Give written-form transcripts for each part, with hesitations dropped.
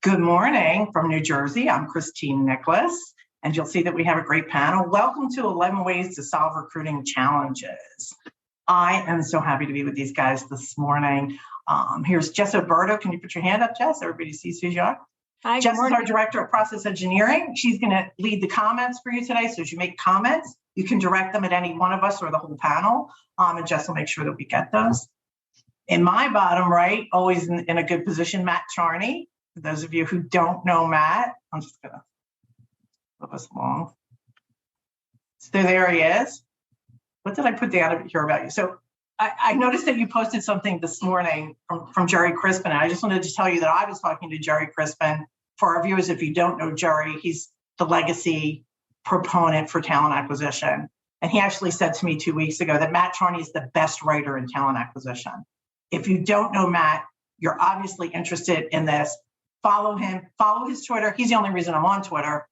Good morning from New Jersey. I'm Christine Nicholas, and you'll see that we have a great panel. Welcome to 11 Ways to Solve Recruiting Challenges. I am so happy to be with these guys this morning. Here's Jess Oberto. Can you put your hand up, Jess? Everybody sees who you are. Hi, Jess is our Director of Process Engineering. She's going to lead the comments for you today. So as you make comments, you can direct them at any one of us or the whole panel, and Jess will make sure that we get those. In my bottom right, always in a good position, Matt Charney. For those of you who don't know Matt, I'm just going to flip us along. So there he is. What did I put down here about you? So I noticed that you posted something this morning from Jerry Crispin. And I just wanted to tell you that I was talking to Jerry Crispin. For our viewers, if you don't know Jerry, he's the legacy proponent for talent acquisition. And he actually said to me 2 weeks ago that Matt Charney is the best writer in talent acquisition. If you don't know Matt, you're obviously interested in this. Follow him, follow his Twitter. He's the only reason I'm on Twitter.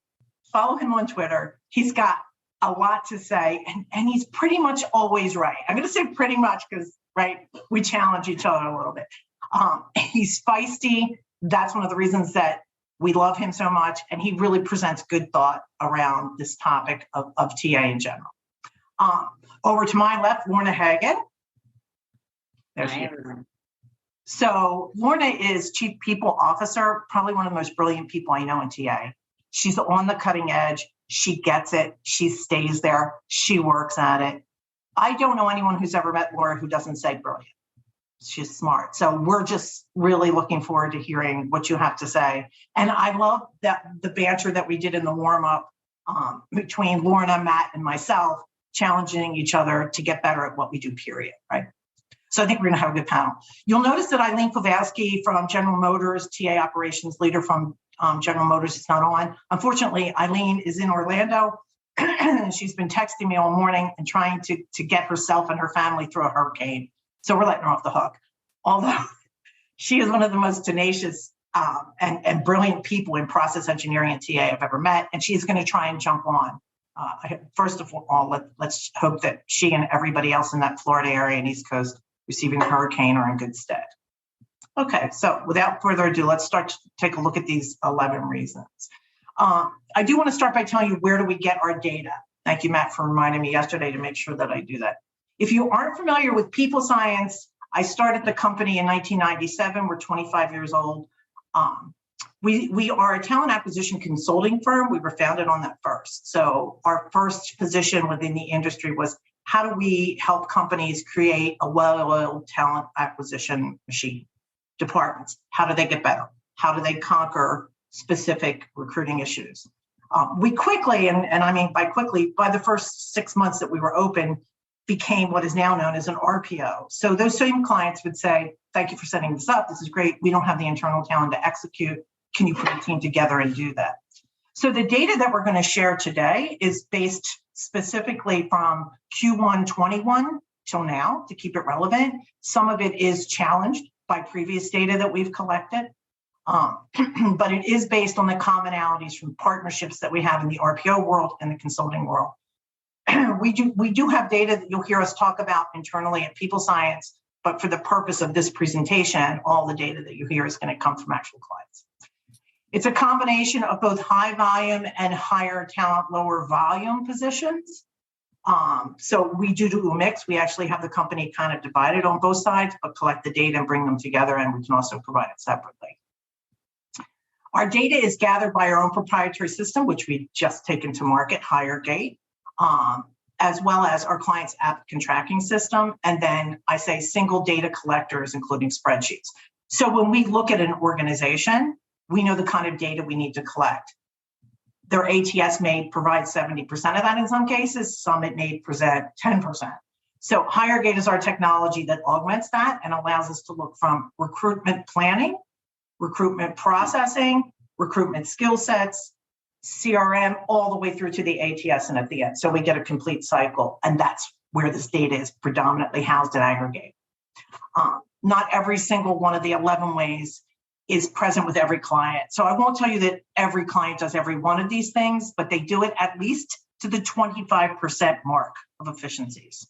Follow him on Twitter. He's got a lot to say, and he's pretty much always right. I'm going to say pretty much because, right, we challenge each other a little bit. He's feisty. That's one of the reasons that we love him so much, and he really presents good thought around this topic of TA in general. Over to my left, Lorna Hagen. There she is. So Lorna is Chief People Officer, probably one of the most brilliant people I know in TA. She's on the cutting edge. She gets it. She stays there. She works at it. I don't know anyone who's ever met Laura who doesn't say brilliant. She's smart. So we're just really looking forward to hearing what you have to say. And I love that the banter that we did in the warm-up between Lorna, Matt, and myself, challenging each other to get better at what we do, period, right? So I think we're going to have a good panel. You'll notice that Eileen Kowalski from General Motors, TA operations leader from General Motors, is not on. Unfortunately, Eileen is in Orlando. She's been texting me all morning and trying to get herself and her family through a hurricane. So we're letting her off the hook. Although she is one of the most tenacious and brilliant people in process engineering and TA I've ever met. And she's going to try and jump on. First of all, let's hope that she and everybody else in that Florida area and East Coast receiving a hurricane are in good stead. Okay, so without further ado, let's start to take a look at these 11 reasons. I do want to start by telling you, where do we get our data? Thank you, Matt, for reminding me yesterday to make sure that I do that. If you aren't familiar with people science, I started the company in 1997. We're 25 years old. We are a talent acquisition consulting firm. We were founded on that first. So our first position within the industry was, how do we help companies create a well-oiled talent acquisition machine? Departments, how do they get better? How do they conquer specific recruiting issues? We quickly, and I mean by quickly, by the first 6 months that we were open, became what is now known as an RPO. So those same clients would say, thank you for setting this up. This is great. We don't have the internal talent to execute. Can you put a team together and do that? So the data that we're going to share today is based specifically from Q1 21 till now to keep it relevant. Some of it is challenged by previous data that we've collected, but it is based on the commonalities from partnerships that we have in the RPO world and the consulting world. We do have data that you'll hear us talk about internally at People Science, but for the purpose of this presentation, all the data that you hear is going to come from actual clients. It's a combination of both high volume and higher talent, lower volume positions. So we do a mix. We actually have the company kind of divided on both sides, but collect the data and bring them together, and we can also provide it separately. Our data is gathered by our own proprietary system, which we've just taken to market, HireGate, as well as our client's applicant tracking system. And then I say single data collectors, including spreadsheets. So when we look at an organization, we know the kind of data we need to collect. Their ATS may provide 70% of that in some cases, some it may present 10%. So HireGate is our technology that augments that and allows us to look from recruitment planning, recruitment processing, recruitment skill sets, CRM, all the way through to the ATS and at the end. So we get a complete cycle, and that's where this data is predominantly housed at Aggregate. Not every single one of the 11 ways is present with every client. So I won't tell you that every client does every one of these things, but they do it at least to the 25% mark of efficiencies.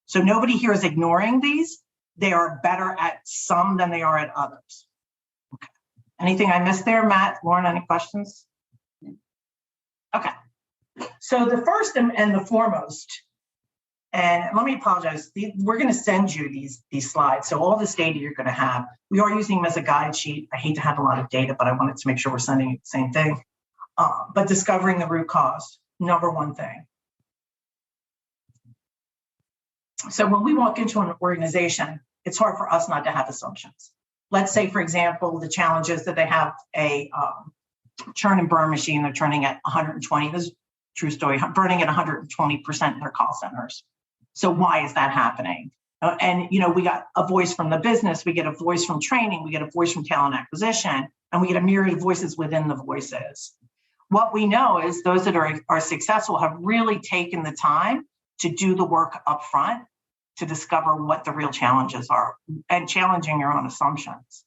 So nobody here is ignoring these. They are better at some than they are at others. Okay. Anything I missed there, Matt, Lauren, any questions? Okay. So the first and the foremost, and let me apologize, we're going to send you these slides. So all this data you're going to have, we are using them as a guide sheet. I hate to have a lot of data, but I wanted to make sure we're sending you the same thing. But discovering the root cause, number one thing. So when we walk into an organization, it's hard for us not to have assumptions. Let's say, for example, the challenge is that they have a churn and burn machine. They're turning at 120. This is a true story, burning at 120% in their call centers. So why is that happening? And, we got a voice from the business, we get a voice from training, we get a voice from talent acquisition, and we get a myriad of voices within the voices. What we know is those that are successful have really taken the time to do the work up front to discover what the real challenges are and challenging your own assumptions.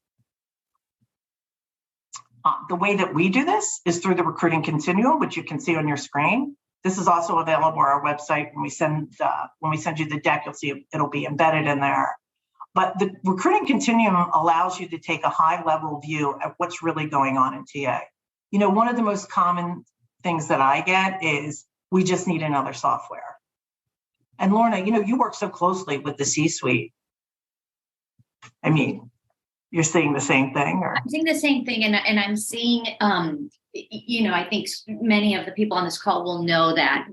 The way that we do this is through the recruiting continuum, which you can see on your screen. This is also available on our website. When we send you the deck, you'll see it'll be embedded in there. But the recruiting continuum allows you to take a high-level view at what's really going on in TA. One of the most common things that I get is, we just need another software. And Lorna, you work so closely with the C-suite. I mean, you're seeing the same thing? Or? I'm seeing the same thing, and I'm seeing, I think many of the people on this call will know that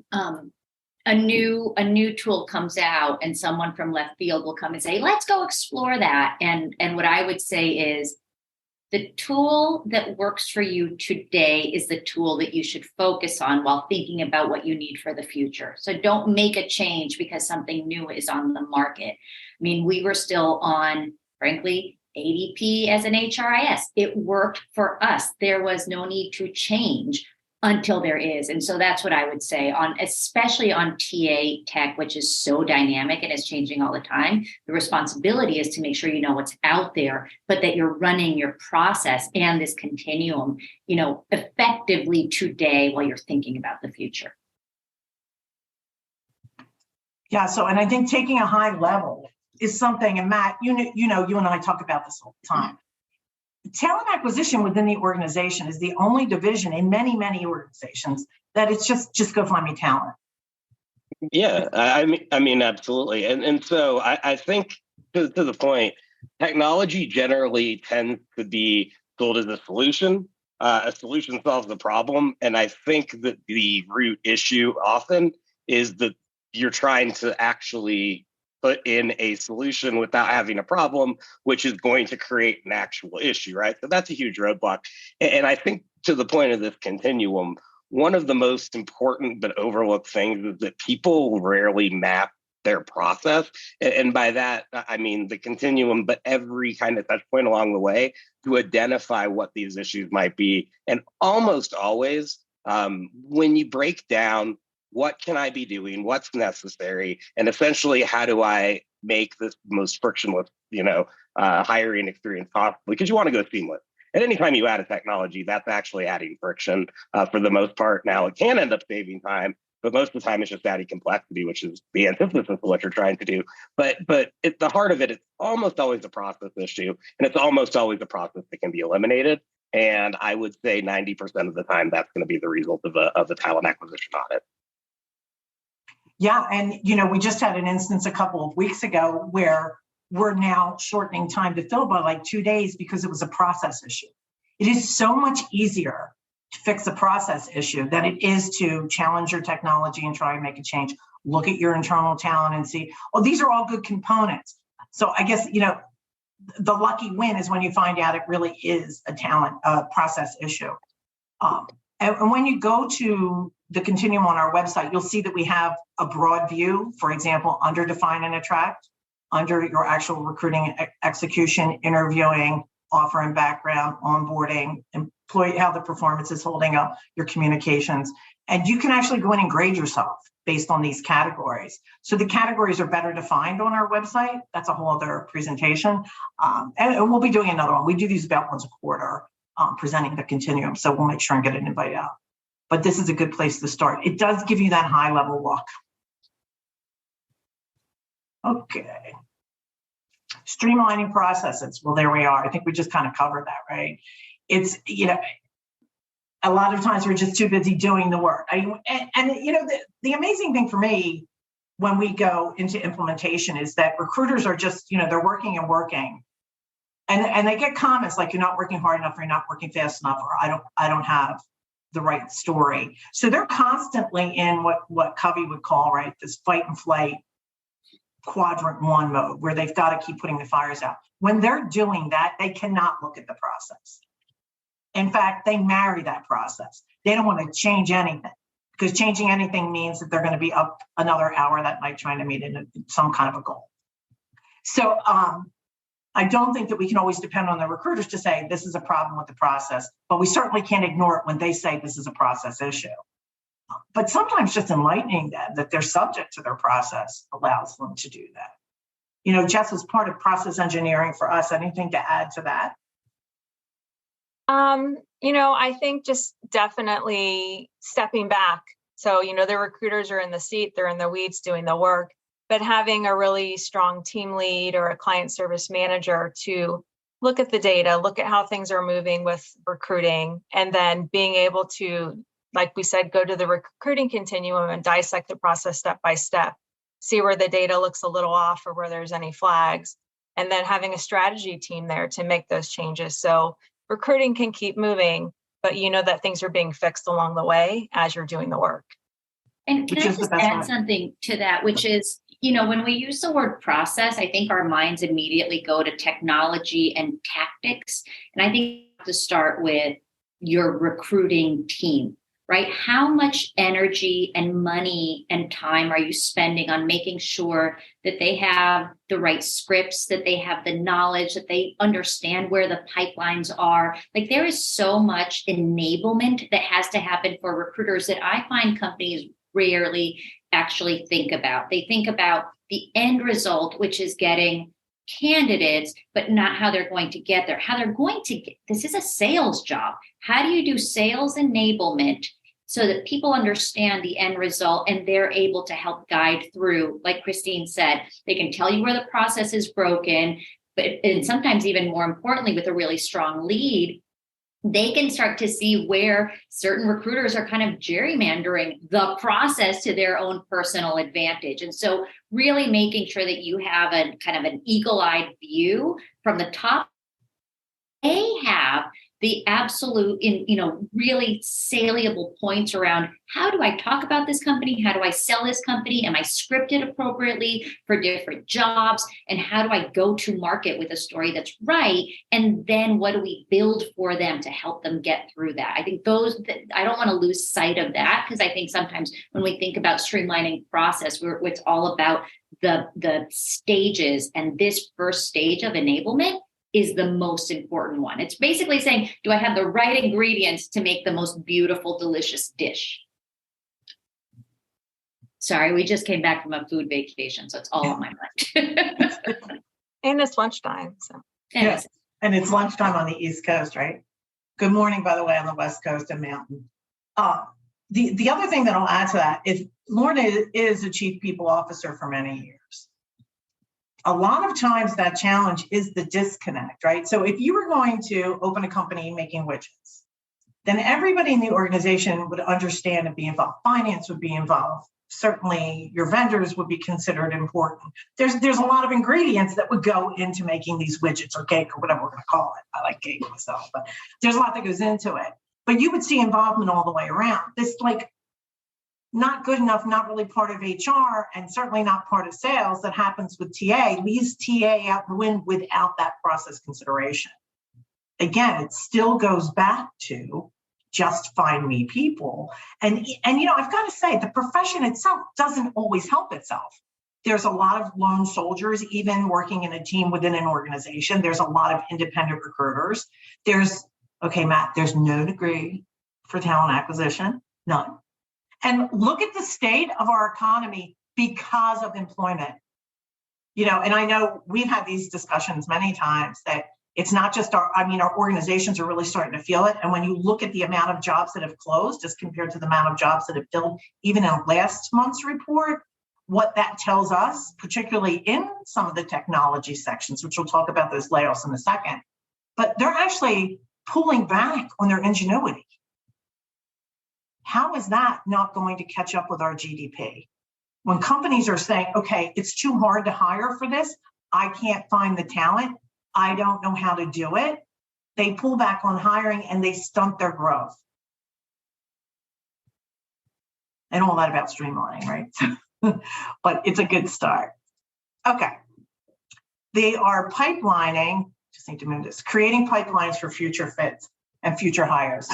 a new tool comes out, and someone from left field will come and say, "Let's go explore that." And what I would say is, the tool that works for you today is the tool that you should focus on while thinking about what you need for the future. So don't make a change because something new is on the market. I mean, we were still on, frankly, ADP as an HRIS. It worked for us. There was no need to change until there is. And so that's what I would say, especially on TA tech, which is so dynamic and is changing all the time. The responsibility is to make sure you know what's out there, but that you're running your process and this continuum, effectively today while you're thinking about the future. Yeah. So, and I think taking a high level is something, and Matt, you and I talk about this all the time. Talent acquisition within the organization is the only division in many, many organizations that it's just go find me talent. Yeah, I mean, absolutely. And so I think to the point, technology generally tends to be sold as a solution. A solution solves the problem. And I think that the root issue often is that you're trying to actually put in a solution without having a problem, which is going to create an actual issue, right? So that's a huge roadblock. And I think to the point of this continuum, one of the most important but overlooked things is that people rarely map their process. And by that, I mean the continuum, but every kind of touch point along the way to identify what these issues might be. And almost always, when you break down what can I be doing, what's necessary, and essentially how do I make this most frictionless, hiring experience possible? Because you want to go seamless. And anytime you add a technology, that's actually adding friction for the most part. Now, it can end up saving time, but most of the time it's just adding complexity, which is the antithesis of what you're trying to do. But at the heart of it, it's almost always a process issue, and it's almost always a process that can be eliminated. And I would say 90% of the time, that's going to be the result of a talent acquisition audit. Yeah, and we just had an instance a couple of weeks ago where we're now shortening time to fill by like 2 days because it was a process issue. It is so much easier to fix a process issue than it is to challenge your technology and try and make a change. Look at your internal talent and see, these are all good components. So I guess, the lucky win is when you find out it really is a talent process issue. And when you go to the continuum on our website, you'll see that we have a broad view, for example, under define and attract, under your actual recruiting execution, interviewing, offer and background, onboarding, employee, how the performance is holding up, your communications. And you can actually go in and grade yourself based on these categories. So the categories are better defined on our website. That's a whole other presentation. And we'll be doing another one. We do these about once a quarter, presenting the continuum. So we'll make sure and get an invite out. But this is a good place to start. It does give you that high level look. Okay. Streamlining processes. Well, there we are. I think we just kind of covered that, right? it's, a lot of times we're just too busy doing the work. The amazing thing for me when we go into implementation is that recruiters are just, they're working and working. And they get comments like, you're not working hard enough, or you're not working fast enough, or I don't have the right story. So they're constantly in what Covey would call, right, this fight and flight quadrant 1 mode, where they've got to keep putting the fires out. When they're doing that, they cannot look at the process. In fact, they marry that process. They don't want to change anything, because changing anything means that they're going to be up another hour that night trying to meet some kind of a goal. So I don't think that we can always depend on the recruiters to say this is a problem with the process, but we certainly can't ignore it when they say this is a process issue. But sometimes just enlightening them that they're subject to their process allows them to do that. Jess was part of process engineering for us. Anything to add to that? I think just definitely stepping back. So, the recruiters are in the seat, they're in the weeds doing the work, but having a really strong team lead or a client service manager to look at the data, look at how things are moving with recruiting, and then being able to, like we said, go to the recruiting continuum and dissect the process step by step, see where the data looks a little off or where there's any flags, and then having a strategy team there to make those changes. So recruiting can keep moving, but that things are being fixed along the way as you're doing the work. And can I just add something to that, which is, when we use the word process, I think our minds immediately go to technology and tactics. And I think you have to start with your recruiting team, right? How much energy and money and time are you spending on making sure that they have the right scripts, that they have the knowledge, that they understand where the pipelines are? Like, there is so much enablement that has to happen for recruiters that I find companies rarely actually think about. They think about the end result, which is getting candidates, but not how they're going to get there. How they're going to get, this is a sales job. How do you do sales enablement so that people understand the end result and they're able to help guide through? Like Christine said, they can tell you where the process is broken, and sometimes even more importantly, with a really strong lead, they can start to see where certain recruiters are kind of gerrymandering the process to their own personal advantage. And so really making sure that you have a kind of an eagle-eyed view from the top. They have the absolute, really saleable points around how do I talk about this company? How do I sell this company? Am I scripted appropriately for different jobs? And how do I go to market with a story that's right? And then what do we build for them to help them get through that? I think I don't want to lose sight of that, because I think sometimes when we think about streamlining process, it's all about the stages, and this first stage of enablement is the most important one. It's basically saying, do I have the right ingredients to make the most beautiful, delicious dish? Sorry, we just came back from a food vacation, so it's all on my mind. And it's lunchtime. So yes, and it's lunchtime on the East Coast, right? Good morning, by the way, on the West Coast and Mountain. The other thing that I'll add to that is Lorna is a chief people officer for many years. A lot of times that challenge is the disconnect, right? So if you were going to open a company making widgets, then everybody in the organization would understand and be involved. Finance would be involved. Certainly your vendors would be considered important. There's a lot of ingredients that would go into making these widgets or cake or whatever we're going to call it. I like cake myself, but there's a lot that goes into it. But you would see involvement all the way around. This not good enough, not really part of HR, and certainly not part of sales that happens with TA, leaves TA out the wind without that process consideration. Again, it still goes back to just find me people. And I've got to say, the profession itself doesn't always help itself. There's a lot of lone soldiers, even working in a team within an organization. There's a lot of independent recruiters. Matt, there's no degree for talent acquisition, none. And look at the state of our economy because of employment. And I know we've had these discussions many times that it's not just our organizations are really starting to feel it. And when you look at the amount of jobs that have closed as compared to the amount of jobs that have filled, even in last month's report, what that tells us, particularly in some of the technology sections, which we'll talk about those layoffs in a second, but they're actually pulling back on their ingenuity. How is that not going to catch up with our GDP? When companies are saying, okay, it's too hard to hire for this, I can't find the talent, I don't know how to do it, they pull back on hiring and they stunt their growth. And all that about streamlining, right? But it's a good start. Okay. They are pipelining, just need to move this, creating pipelines for future fits and future hires.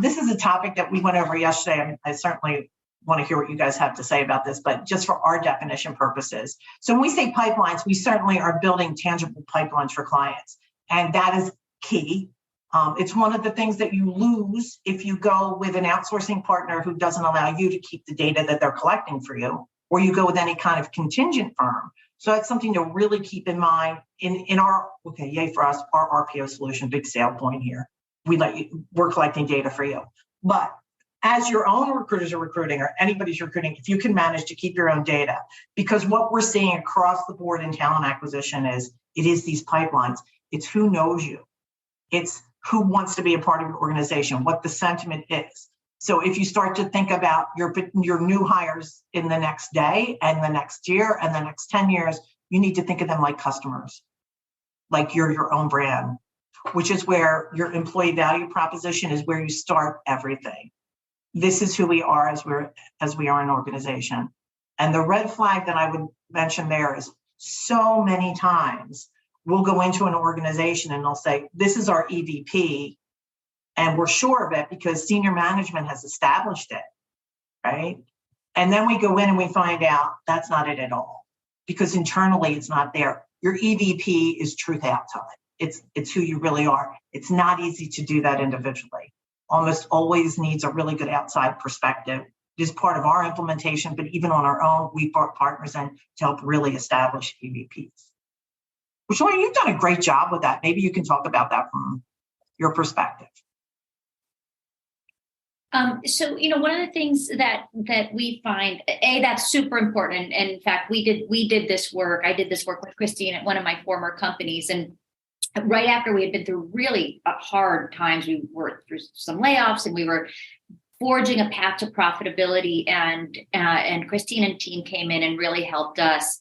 This is a topic that we went over yesterday. I certainly want to hear what you guys have to say about this, but just for our definition purposes. So when we say pipelines, we certainly are building tangible pipelines for clients. And that is key. It's one of the things that you lose if you go with an outsourcing partner who doesn't allow you to keep the data that they're collecting for you, or you go with any kind of contingent firm. So that's something to really keep in mind in our, okay, yay for us, our RPO solution, big sale point here. We're collecting data for you. But as your own recruiters are recruiting or anybody's recruiting, if you can manage to keep your own data, because what we're seeing across the board in talent acquisition is these pipelines. It's who knows you. It's who wants to be a part of your organization, what the sentiment is. So if you start to think about your new hires in the next day and the next year and the next 10 years, you need to think of them like customers, like you're your own brand, which is where your employee value proposition is where you start everything. This is who we are as we are an organization. And the red flag that I would mention there is so many times we'll go into an organization and they'll say, this is our EVP. And we're sure of it because senior management has established it, right? And then we go in and we find out that's not it at all because internally it's not there. Your EVP is truth outside. It's who you really are. It's not easy to do that individually. Almost always needs a really good outside perspective. It is part of our implementation, but even on our own, we brought partners in to help really establish EVPs. Which you've done a great job with that. Maybe you can talk about that from your perspective. So, one of the things that we find, that's super important. And in fact, we did this work. I did this work with Christine at one of my former companies. And right after we had been through really hard times, we worked through some layoffs and we were forging a path to profitability. And Christine and team came in and really helped us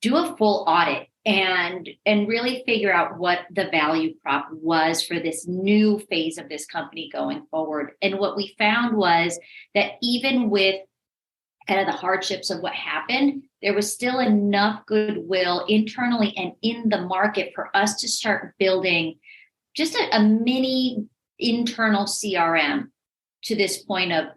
do a full audit and really figure out what the value prop was for this new phase of this company going forward. And what we found was that even with kind of the hardships of what happened, there was still enough goodwill internally and in the market for us to start building just a mini internal CRM to this point of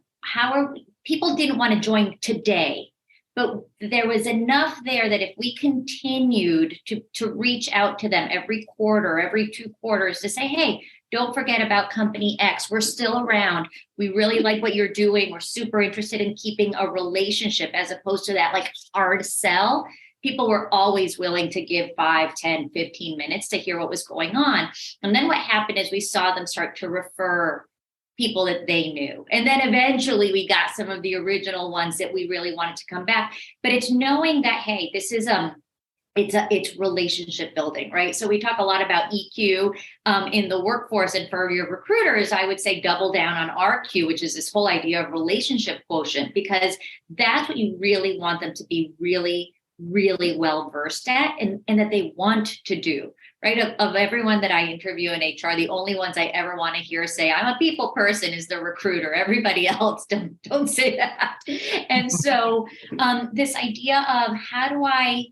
people didn't want to join today. But there was enough there that if we continued to reach out to them every quarter, every 2 quarters to say, hey, don't forget about company X. We're still around. We really like what you're doing. We're super interested in keeping a relationship as opposed to that like hard sell. People were always willing to give 5, 10, 15 minutes to hear what was going on. And then what happened is we saw them start to refer people that they knew. And then eventually we got some of the original ones that we really wanted to come back. But it's knowing that, hey, this is it's relationship building, right? So we talk a lot about EQ in the workforce, and for your recruiters, I would say double down on RQ, which is this whole idea of relationship quotient, because that's what you really want them to be really, really well versed at and that they want to do. Right. Of everyone that I interview in HR, the only ones I ever want to hear say I'm a people person is the recruiter. Everybody else don't say that. And so this idea of how do I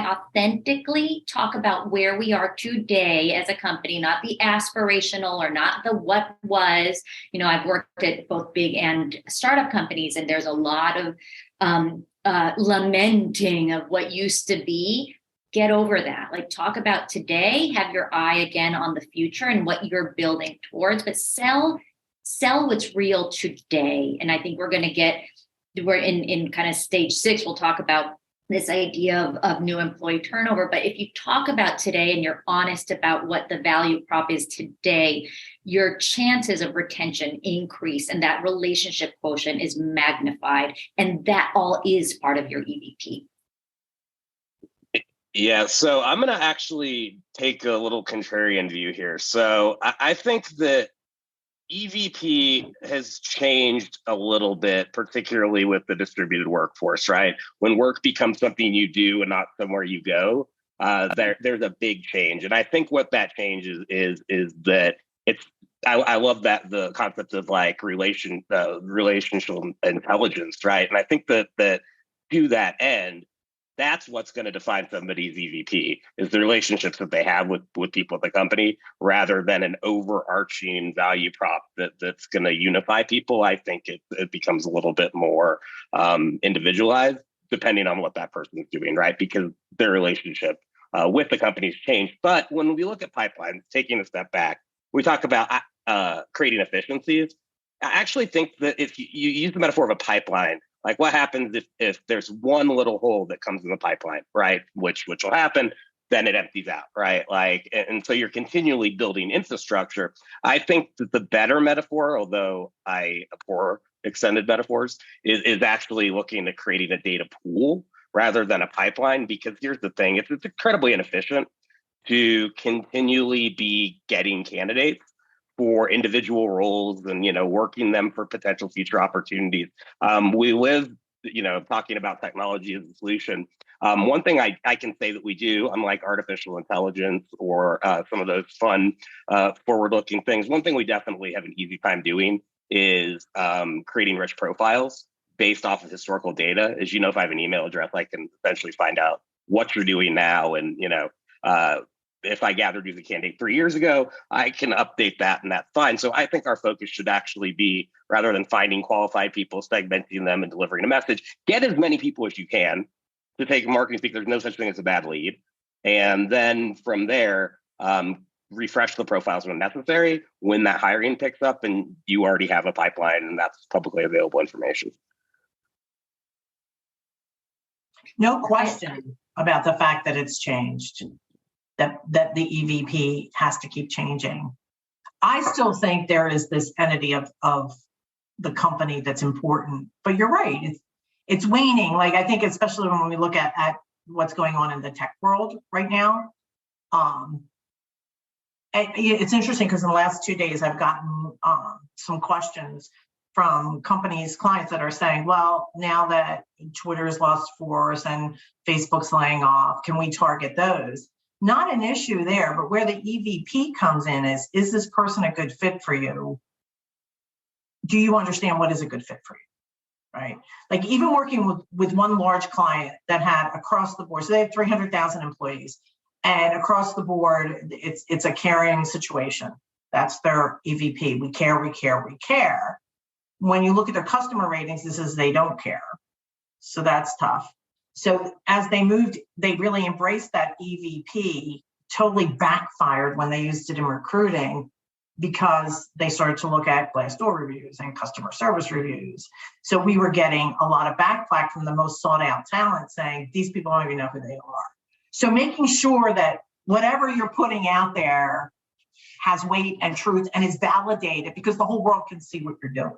authentically talk about where we are today as a company, not the aspirational or not the what was. I've worked at both big and startup companies, and there's a lot of lamenting of what used to be. Get over that. Like, talk about today, have your eye again on the future and what you're building towards, but sell what's real today. And I think we're in kind of stage 6, we'll talk about this idea of new employee turnover. But if you talk about today and you're honest about what the value prop is today, your chances of retention increase and that relationship quotient is magnified. And that all is part of your EVP. Yeah, so I'm going to actually take a little contrarian view here. So I think that EVP has changed a little bit, particularly with the distributed workforce, right? When work becomes something you do and not somewhere you go, there's a big change. And I think what that change is that it's, I love that the concept of like relational intelligence, right? And I think that to that end, that's what's going to define somebody's EVP is the relationships that they have with people at the company rather than an overarching value prop that's going to unify people. I think it becomes a little bit more individualized depending on what that person is doing, right? Because their relationship with the company's changed. But when we look at pipelines, taking a step back, we talk about creating efficiencies. I actually think that if you use the metaphor of a pipeline, like what happens if there's one little hole that comes in the pipeline, right? Which will happen, then it empties out, right? Like, and so you're continually building infrastructure. I think that the better metaphor, although I abhor extended metaphors, is actually looking at creating a data pool rather than a pipeline. Because here's the thing, it's incredibly inefficient to continually be getting candidates for individual roles and, working them for potential future opportunities. We live, talking about technology as a solution. One thing I can say that we do, unlike artificial intelligence or some of those fun forward-looking things, one thing we definitely have an easy time doing is creating rich profiles based off of historical data. As you know, if I have an email address, I can essentially find out what you're doing now and, if I gathered you as a candidate 3 years ago, I can update that and that's fine. So I think our focus should actually be, rather than finding qualified people, segmenting them and delivering a message, get as many people as you can to take marketing speak. There's no such thing as a bad lead. And then from there, refresh the profiles when necessary, when that hiring picks up and you already have a pipeline and that's publicly available information. No question about the fact that it's changed. That the EVP has to keep changing. I still think there is this entity of the company that's important, but you're right. It's waning. Like, I think, especially when we look at what's going on in the tech world right now. It's interesting because in the last 2 days, I've gotten some questions from companies, clients that are saying, well, now that Twitter's lost force and Facebook's laying off, can we target those? Not an issue there, but where the EVP comes in is this person a good fit for you? Do you understand what is a good fit for you, right? Like, even working with one large client that had across the board, so they have 300,000 employees, and across the board, it's a caring situation. That's their EVP. We care, we care, we care. When you look at their customer ratings, this is they don't care. So that's tough. So as they moved, they really embraced that EVP, totally backfired when they used it in recruiting because they started to look at Glassdoor reviews and customer service reviews. So we were getting a lot of backflack from the most sought out talent saying, these people don't even know who they are. So making sure that whatever you're putting out there has weight and truth and is validated because the whole world can see what you're doing.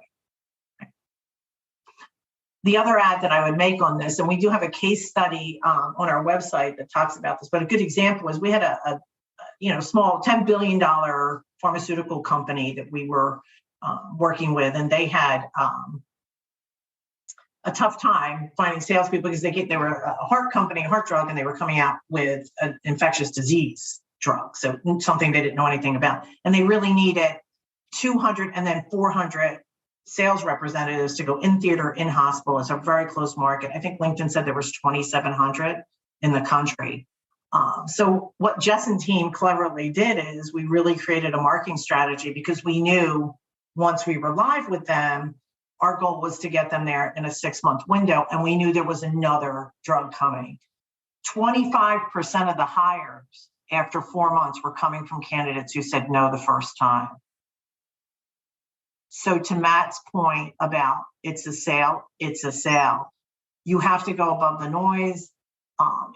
The other ad that I would make on this, and we do have a case study on our website that talks about this, but a good example is we had a small $10 billion pharmaceutical company that we were working with, and they had a tough time finding salespeople because they were a heart company, a heart drug, and they were coming out with an infectious disease drug, so something they didn't know anything about. And they really needed 200 and then 400 sales representatives to go in theater, in hospital. It's a very close market. I think LinkedIn said there was 2,700 in the country. So what Jess and team cleverly did is we really created a marketing strategy because we knew once we were live with them, our goal was to get them there in a 6-month window. And we knew there was another drug coming. 25% of the hires after 4 months were coming from candidates who said no the first time. So to Matt's point about it's a sale, it's a sale. You have to go above the noise.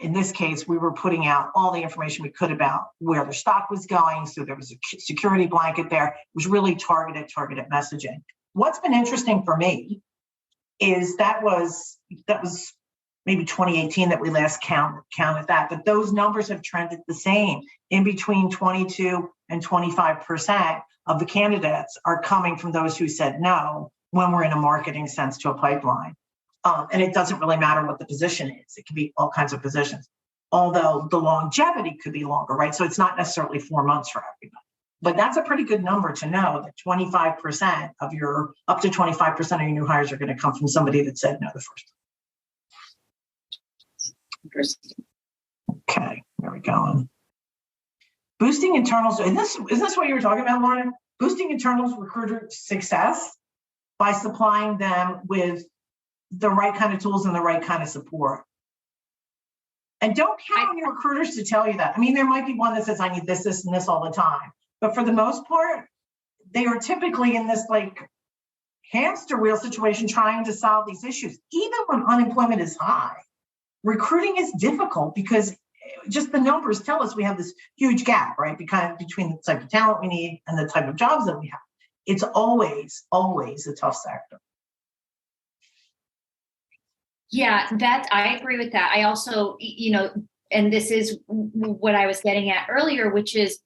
In this case, we were putting out all the information we could about where the stock was going. So there was a security blanket there. It was really targeted messaging. What's been interesting for me is that was maybe 2018 that we last counted that, but those numbers have trended the same. In between 22 and 25% of the candidates are coming from those who said no when we're in a marketing sense to a pipeline. And it doesn't really matter what the position is. It can be all kinds of positions, although the longevity could be longer, right? So it's not necessarily 4 months for everybody. But that's a pretty good number to know that 25% of your, up to 25% of your new hires are going to come from somebody that said no the first time. Interesting. Okay, there we go. Boosting internals. Is this what you were talking about, Lauren? Boosting internals recruiter success by supplying them with the right kind of tools and the right kind of support. And don't count on your recruiters to tell you that. I mean, there might be one that says, I need this, this, and this all the time. But for the most part, they are typically in this like hamster wheel situation trying to solve these issues. Even when unemployment is high, recruiting is difficult because just the numbers tell us we have this huge gap, right? Because between the type of talent we need and the type of jobs that we have. It's always, always a tough sector. Yeah, I agree with that. I also, and this is what I was getting at earlier, which is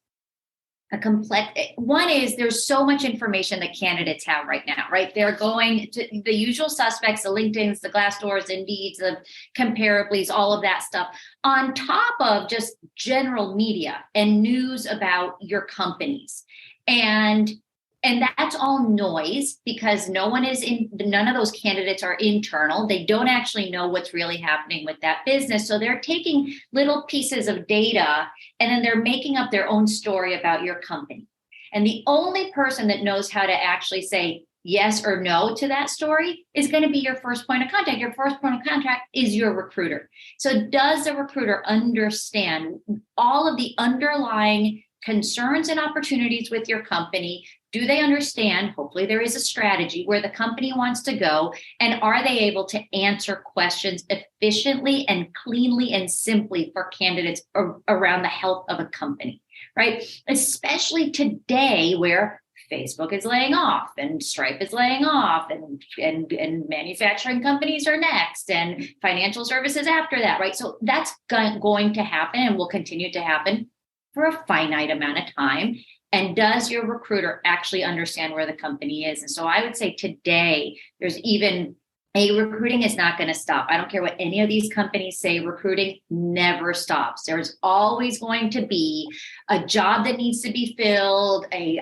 one is there's so much information that candidates have right now, right? They're going to the usual suspects, the LinkedIn's, the Glassdoors, Indeeds, the Comparablys, all of that stuff, on top of just general media and news about your companies. And that's all noise because none of those candidates are internal. They don't actually know what's really happening with that business. So they're taking little pieces of data and then they're making up their own story about your company. And the only person that knows how to actually say yes or no to that story is going to be your first point of contact. Your first point of contact is your recruiter. So does the recruiter understand all of the underlying concerns and opportunities with your company? Do they understand, hopefully there is a strategy where the company wants to go, and are they able to answer questions efficiently and cleanly and simply for candidates around the health of a company, right? Especially today where Facebook is laying off and Stripe is laying off and manufacturing companies are next and financial services after that, right? So that's going to happen and will continue to happen for a finite amount of time. And does your recruiter actually understand where the company is? And so I would say today, recruiting is not going to stop. I don't care what any of these companies say, recruiting never stops. There's always going to be a job that needs to be filled, a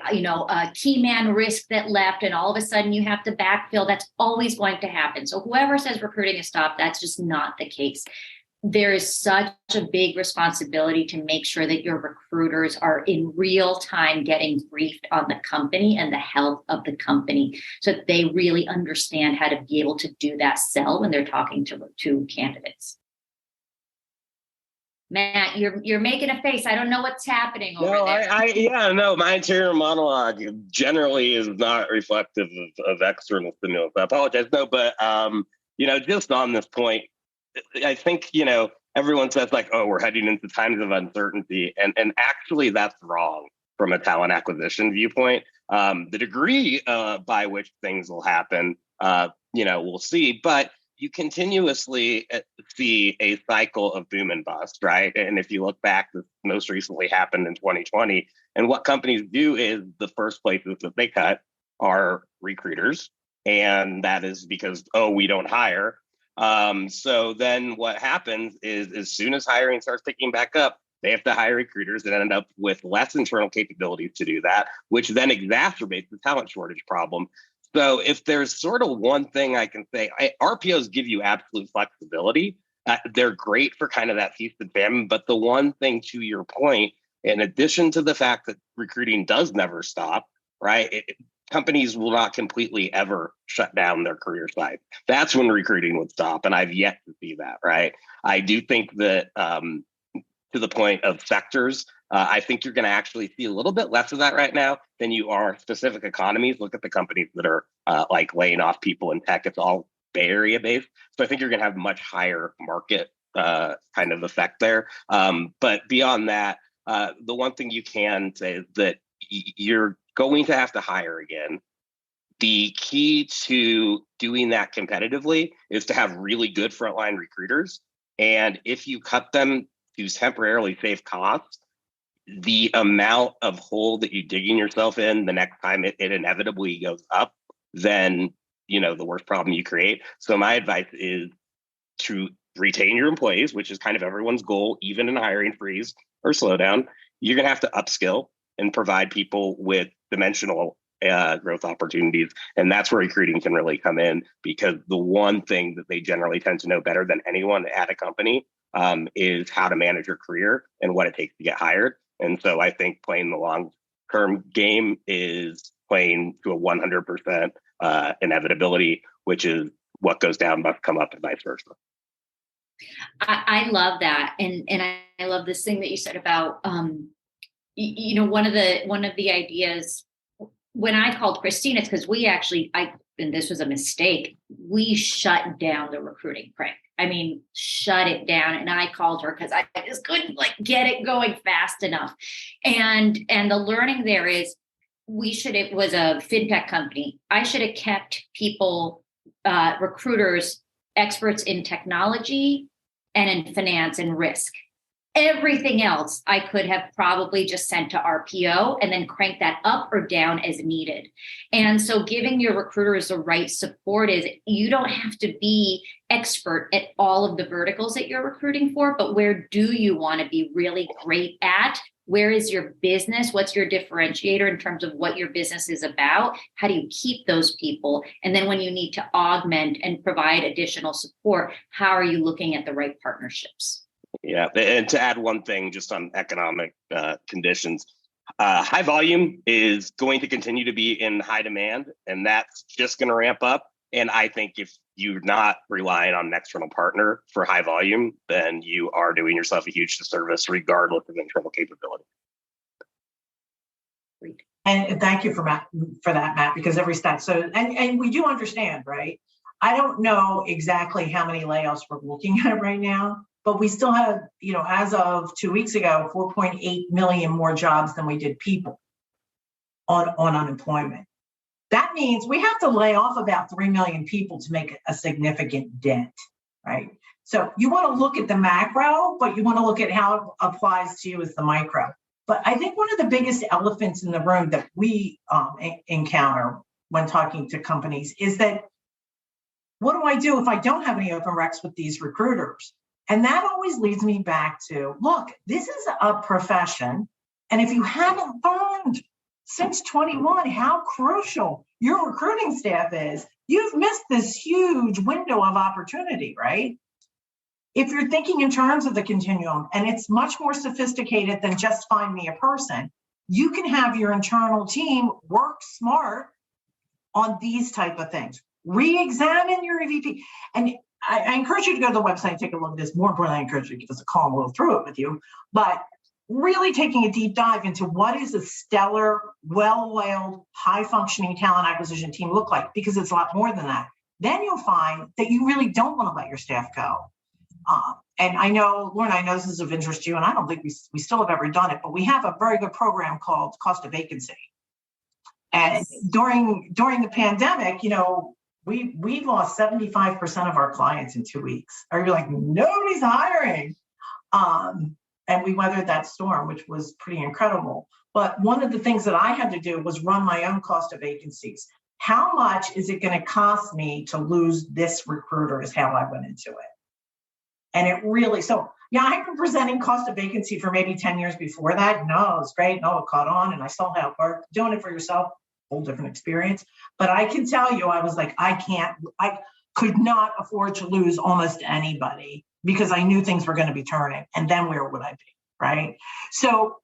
key man risk that left, and all of a sudden you have to backfill. That's always going to happen. So whoever says recruiting is stopped, that's just not the case. There is such a big responsibility to make sure that your recruiters are in real time getting briefed on the company and the health of the company so that they really understand how to be able to do that sell when they're talking to candidates. Matt, you're making a face. I don't know what's happening over there. My interior monologue generally is not reflective of external stimulus. I apologize. No, but just on this point, I think, everyone says like, oh, we're heading into times of uncertainty. And actually that's wrong from a talent acquisition viewpoint. The degree by which things will happen, we'll see. But you continuously see a cycle of boom and bust, right? And if you look back, this most recently happened in 2020. And what companies do is the first places that they cut are recruiters. And that is because, we don't hire. So then what happens is as soon as hiring starts picking back up, they have to hire recruiters that end up with less internal capabilities to do that, which then exacerbates the talent shortage problem. So if there's sort of one thing I can say, RPOs give you absolute flexibility. They're great for kind of that feast and famine. But the one thing, to your point, in addition to the fact that recruiting does never stop, right? Companies will not completely ever shut down their career site. That's when recruiting would stop. And I've yet to see that, right? I do think that to the point of sectors, I think you're going to actually see a little bit less of that right now than you are specific economies. Look at the companies that are like laying off people in tech. It's all Bay Area based. So I think you're going to have much higher market kind of effect there. But beyond that, the one thing you can say is that you're going to have to hire again. The key to doing that competitively is to have really good frontline recruiters. And if you cut them to temporarily save costs, the amount of hole that you're digging yourself in the next time it inevitably goes up, then, the worst problem you create. So my advice is to retain your employees, which is kind of everyone's goal, even in a hiring freeze or slowdown. You're going to have to upskill and provide people with dimensional growth opportunities. And that's where recruiting can really come in, because the one thing that they generally tend to know better than anyone at a company is how to manage your career and what it takes to get hired. And so I think playing the long-term game is playing to a 100% inevitability, which is what goes down must come up and vice versa. I love that. And I love this thing that you said about, one of the ideas when I called Christine, it's because and this was a mistake, we shut down the recruiting crank. I mean, shut it down. And I called her because I just couldn't get it going fast enough. And the learning there is it was a fintech company. I should have kept people, recruiters, experts in technology and in finance and risk. Everything else I could have probably just sent to RPO and then crank that up or down as needed. And so giving your recruiters the right support is you don't have to be expert at all of the verticals that you're recruiting for, but where do you want to be really great at? Where is your business? What's your differentiator in terms of what your business is about? How do you keep those people? And then when you need to augment and provide additional support, how are you looking at the right partnerships? Yeah, and to add one thing just on economic conditions, high volume is going to continue to be in high demand, and that's just going to ramp up. And I think if you're not relying on an external partner for high volume, then you are doing yourself a huge disservice regardless of internal capability. And thank you for that, Matt, because every stat. So, and we do understand, right? I don't know exactly how many layoffs we're looking at right now, but we still have, as of 2 weeks ago, 4.8 million more jobs than we did people on unemployment. That means we have to lay off about 3 million people to make a significant dent, right? So you want to look at the macro, but you want to look at how it applies to you as the micro. But I think one of the biggest elephants in the room that we encounter when talking to companies is that, what do I do if I don't have any open recs with these recruiters? And that always leads me back to, look, this is a profession. And if you haven't learned since 21 how crucial your recruiting staff is, you've missed this huge window of opportunity, right? If you're thinking in terms of the continuum, and it's much more sophisticated than just find me a person, you can have your internal team work smart on these type of things. Re-examine your EVP. And I encourage you to go to the website and take a look at this. More importantly, I encourage you to give us a call and we'll go through it with you. But really taking a deep dive into what is a stellar, well-oiled, high-functioning talent acquisition team look like, because it's a lot more than that. Then you'll find that you really don't want to let your staff go. And I know, Lauren, I know this is of interest to you, and I don't think we still have ever done it, but we have a very good program called Cost of Vacancy. And during the pandemic, we've lost 75% of our clients in 2 weeks. Are you like, nobody's hiring? And we weathered that storm, which was pretty incredible. But one of the things that I had to do was run my own cost of vacancies. How much is it going to cost me to lose this recruiter is how I went into it. And it really, I've been presenting cost of vacancy for maybe 10 years before that. No, it's great. No, it caught on and I saw how it worked. Doing it for yourself, whole different experience. But I can tell you, I was like, I could not afford to lose almost anybody because I knew things were going to be turning. And then where would I be, right? So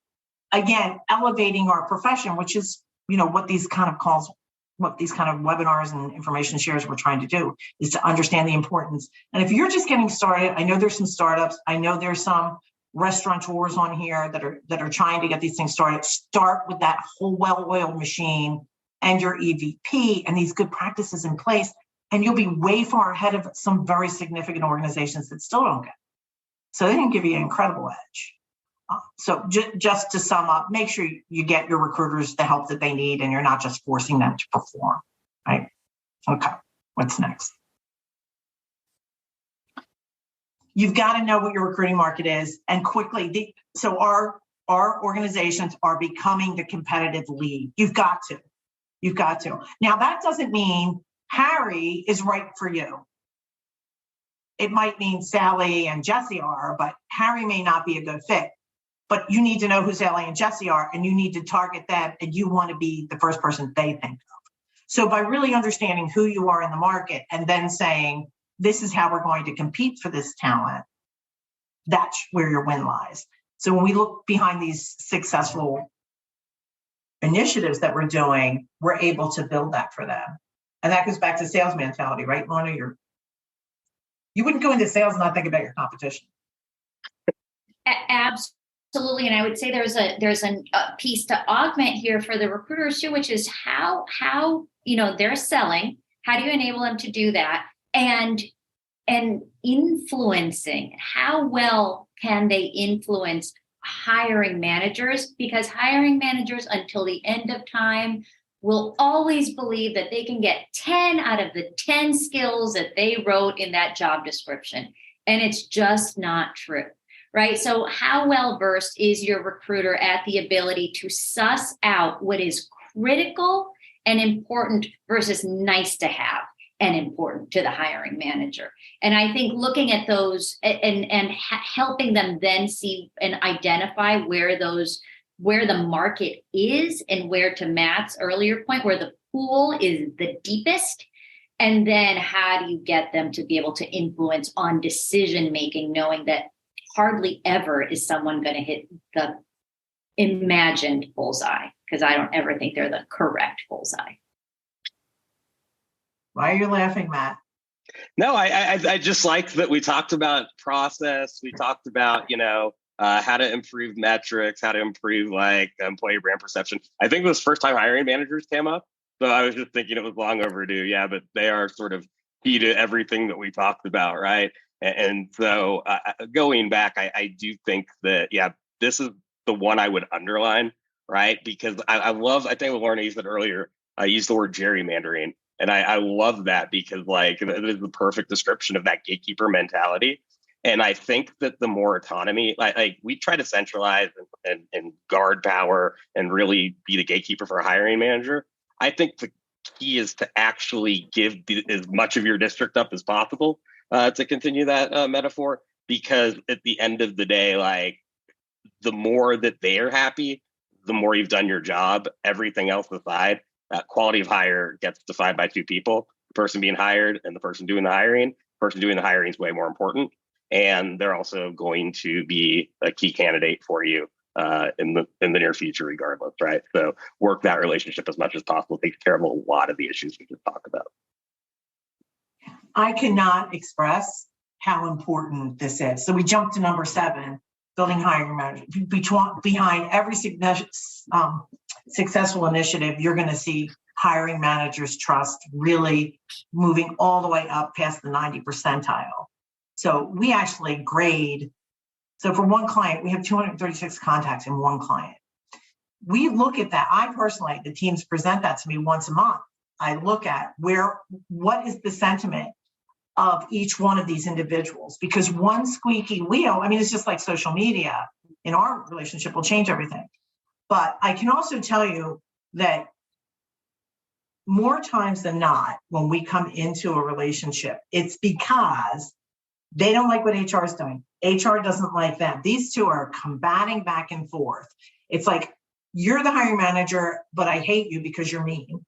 again, elevating our profession, which is, what these kind of calls, what these kind of webinars and information shares we're trying to do, is to understand the importance. And if you're just getting started, I know there's some startups. I know there's some restaurateurs on here that are trying to get these things started. Start with that whole well-oiled machine and your EVP and these good practices in place, and you'll be way far ahead of some very significant organizations that still don't get it. So they can give you an incredible edge. So just to sum up, make sure you get your recruiters the help that they need and you're not just forcing them to perform, right? Okay. What's next? You've got to know what your recruiting market is, and quickly. So our organizations are becoming the competitive lead. You've got to. Now, that doesn't mean Harry is right for you. It might mean Sally and Jesse are, but Harry may not be a good fit. But you need to know who Sally and Jesse are, and you need to target them, and you want to be the first person they think of. So by really understanding who you are in the market and then saying, this is how we're going to compete for this talent, that's where your win lies. So when we look behind these successful initiatives that we're doing, we're able to build that for them. And that goes back to sales mentality, right, Lorna? You wouldn't go into sales and not think about your competition. Absolutely. And I would say there's a piece to augment here for the recruiters too, which is how they're selling. How do you enable them to do that? And influencing, how well can they influence hiring managers? Because hiring managers until the end of time will always believe that they can get 10 out of the 10 skills that they wrote in that job description. And it's just not true, right? So how well versed is your recruiter at the ability to suss out what is critical and important versus nice to have and important to the hiring manager? And I think looking at those and helping them then see and identify where the market is and where, to Matt's earlier point, where the pool is the deepest. And then how do you get them to be able to influence on decision making, knowing that hardly ever is someone going to hit the imagined bullseye, because I don't ever think they're the correct bullseye. Why are you laughing, Matt? No, I just liked that we talked about process. We talked about, how to improve metrics, how to improve like employee brand perception. I think it was the first time hiring managers came up. So I was just thinking it was long overdue. Yeah, but they are sort of key to everything that we talked about, right? And so going back, I do think that, this is the one I would underline, right? Because I think what Lorna said earlier, I used the word gerrymandering. And I love that because it is the perfect description of that gatekeeper mentality. And I think that the more autonomy, like we try to centralize and guard power and really be the gatekeeper for a hiring manager. I think the key is to actually give as much of your district up as possible to continue that metaphor, because at the end of the day, the more that they are happy, the more you've done your job. Everything else aside, quality of hire gets defined by two people: the person being hired and the person doing the hiring. The person doing the hiring is way more important, and they're also going to be a key candidate for you in the near future, regardless, right? So work that relationship as much as possible. Take care of a lot of the issues we just talked about. I cannot express how important this is. So we jumped to number 7, building hiring managers. Behind every successful initiative, you're going to see hiring managers' trust really moving all the way up past the 90 percentile. So we actually grade. So for one client, we have 236 contacts in one client. We look at that. I personally, the teams present that to me once a month. I look at what is the sentiment of each one of these individuals, because one squeaky wheel, it's just like social media in our relationship will change everything. But I can also tell you that more times than not, when we come into a relationship, it's because they don't like what HR is doing. HR doesn't like them. These two are combating back and forth. It's like, you're the hiring manager, but I hate you because you're mean.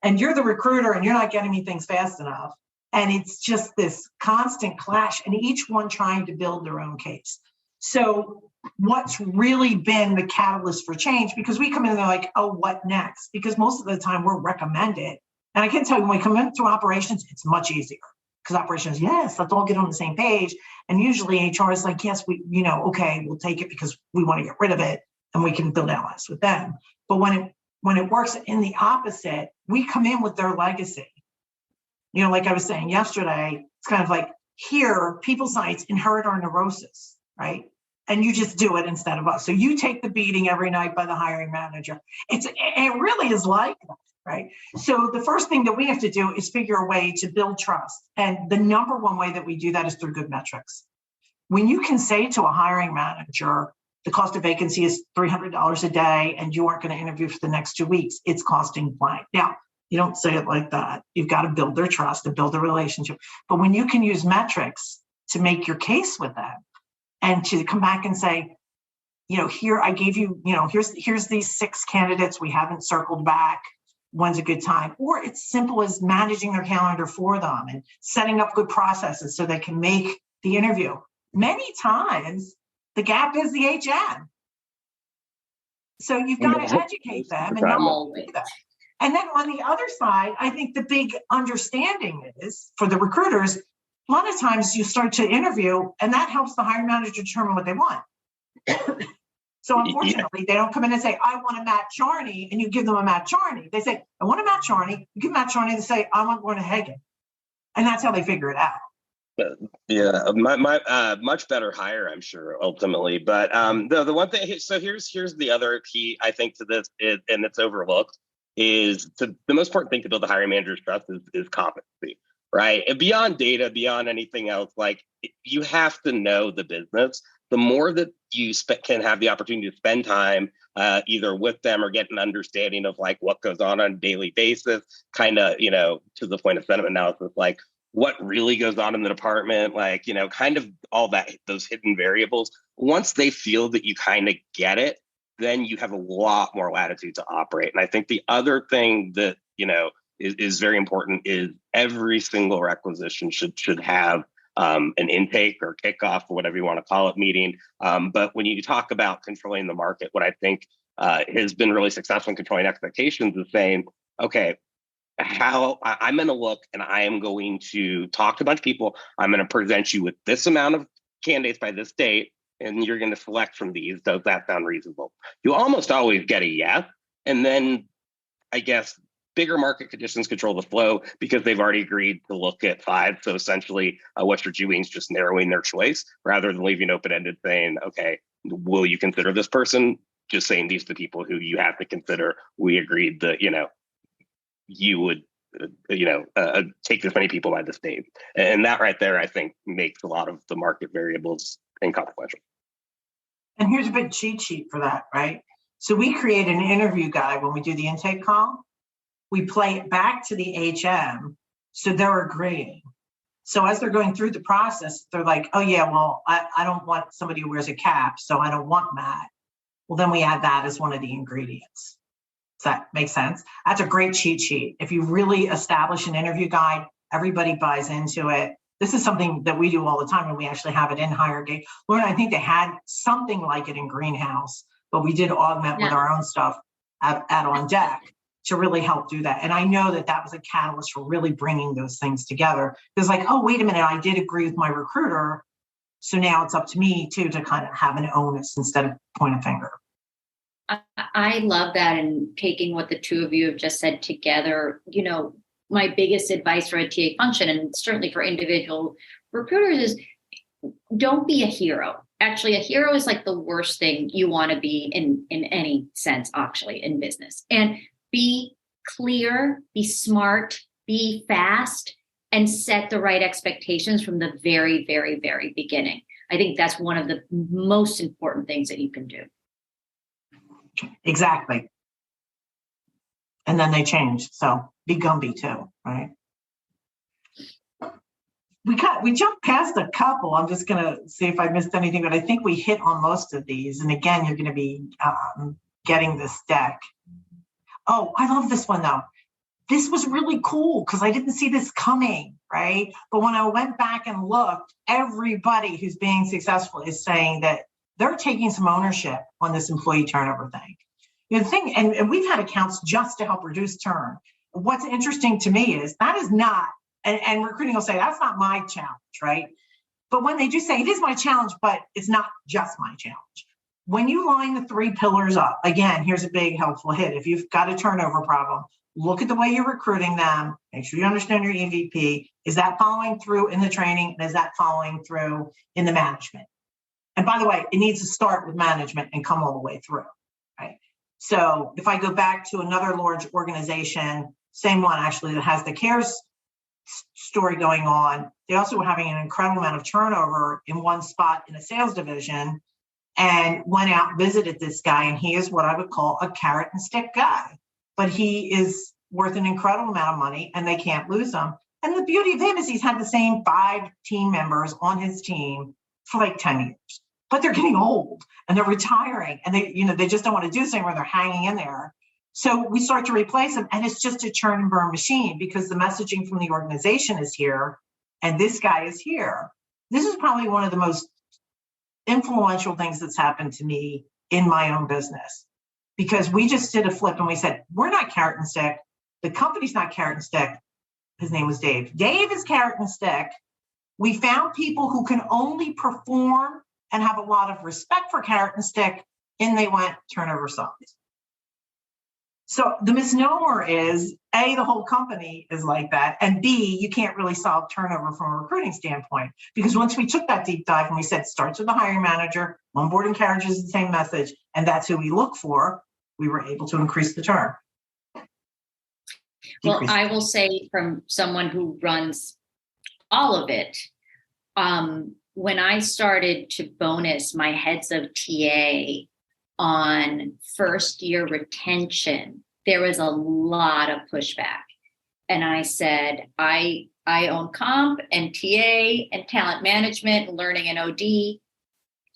and you're the recruiter and you're not getting me things fast enough. And it's just this constant clash, and each one trying to build their own case. So what's really been the catalyst for change, because we come in and they're like, oh, what next? Because most of the time we're recommended. And I can tell you, when we come in through operations, it's much easier, because operations, yes, let's all get on the same page. And usually HR is like, yes, okay, we'll take it because we want to get rid of it and we can build allies with them. But when it works in the opposite, we come in with their legacy. Like I was saying yesterday, it's kind of like, here, people sites inherit our neurosis, right? And you just do it instead of us. So you take the beating every night by the hiring manager. It really is like that, right? So the first thing that we have to do is figure a way to build trust. And the number one way that we do that is through good metrics. When you can say to a hiring manager, the cost of vacancy is $300 a day, and you aren't going to interview for the next 2 weeks, it's costing blank. Now, you don't say it like that. You've got to build their trust and build a relationship. But when you can use metrics to make your case with them and to come back and say, here I gave you, here's these 6 candidates. We haven't circled back. When's a good time? Or it's simple as managing their calendar for them and setting up good processes so they can make the interview. Many times the gap is the HM. So you've got to educate them and not do that. And then on the other side, I think the big understanding is for the recruiters, a lot of times you start to interview and that helps the hiring manager determine what they want. So unfortunately, they don't come in and say, I want a Matt Charney, and you give them a Matt Charney. They say, I want a Matt Charney. You give Matt Charney, they say, I want Lorna Hagen. And that's how they figure it out. Yeah, much better hire, I'm sure, ultimately. But the one thing, so here's the other key, I think, to this, and it's overlooked, is the most important thing to build the hiring manager's trust is competency, right? And beyond data, beyond anything else, like you have to know the business. The more that you can have the opportunity to spend time either with them or get an understanding of like what goes on a daily basis, kind of, to the point of sentiment analysis, like what really goes on in the department, like, kind of all that, those hidden variables. Once they feel that you kind of get it, then you have a lot more latitude to operate. And I think the other thing that, is very important is every single requisition should have an intake or kickoff or whatever you want to call it meeting. But when you talk about controlling the market, what I think has been really successful in controlling expectations is saying, okay, how I'm going to look and I am going to talk to a bunch of people. I'm going to present you with this amount of candidates by this date, and you're going to select from these. Does that sound reasonable? You almost always get a yes. And then I guess bigger market conditions control the flow because they've already agreed to look at 5. So essentially what you're doing is just narrowing their choice rather than leaving open-ended saying, okay, will you consider this person? Just saying these are the people who you have to consider. We agreed that, you would, take this many people by this date. And that right there, I think, makes a lot of the market variables inconsequential. And here's a big cheat sheet for that, right? So we create an interview guide when we do the intake call. We play it back to the HM, so they're agreeing. So as they're going through the process, they're like, oh yeah, well, I don't want somebody who wears a cap, so I don't want Matt. Well, then we add that as one of the ingredients. Does that make sense? That's a great cheat sheet. If you really establish an interview guide, everybody buys into it. This is something that we do all the time, and we actually have it in HireGate. Lauren, I think they had something like it in Greenhouse, but we did augment with our own stuff at On Deck to really help do that. And I know that was a catalyst for really bringing those things together. It's like, oh, wait a minute, I did agree with my recruiter. So now it's up to me too to kind of have an onus instead of point a finger. I love that. And taking what the two of you have just said together, my biggest advice for a TA function, and certainly for individual recruiters, is don't be a hero. Actually, a hero is like the worst thing you want to be in any sense, actually, in business. And be clear, be smart, be fast, and set the right expectations from the very, very, very beginning. I think that's one of the most important things that you can do. Exactly. And then they change. So be Gumby too, right? We jumped past a couple. I'm just going to see if I missed anything, but I think we hit on most of these. And again, you're going to be getting this deck. Oh, I love this one though. This was really cool because I didn't see this coming, right? But when I went back and looked, everybody who's being successful is saying that they're taking some ownership on this employee turnover thing. The thing, and we've had accounts just to help reduce turn. What's interesting to me is that is not, and recruiting will say, that's not my challenge, right? But when they do say, it is my challenge, but it's not just my challenge. When you line the 3 pillars up, again, here's a big helpful hit. If you've got a turnover problem, look at the way you're recruiting them. Make sure you understand your EVP. Is that following through in the training? And is that following through in the management? And by the way, it needs to start with management and come all the way through, right? So if I go back to another large organization, same one actually that has the CARES story going on, they also were having an incredible amount of turnover in one spot in a sales division, and went out and visited this guy. And he is what I would call a carrot and stick guy, but he is worth an incredible amount of money and they can't lose him. And the beauty of him is he's had the same 5 team members on his team for like 10 years, but they're getting old and they're retiring and they just don't want to do this anymore. They're hanging in there. So we start to replace them, and it's just a churn and burn machine because the messaging from the organization is here and this guy is here. This is probably one of the most influential things that's happened to me in my own business, because we just did a flip and we said, we're not carrot and stick. The company's not carrot and stick. His name was Dave. Dave is carrot and stick. We found people who can only perform and have a lot of respect for carrot and stick, and they went turnover solved. So the misnomer is A, the whole company is like that, and B, you can't really solve turnover from a recruiting standpoint, because once we took that deep dive and we said starts with the hiring manager, onboarding carriage is the same message, and that's who we look for, we were able to increase the turn. Well, I will say from someone who runs all of it, when I started to bonus my heads of TA on first year retention, there was a lot of pushback. And I said, I own comp and TA and talent management and learning and OD.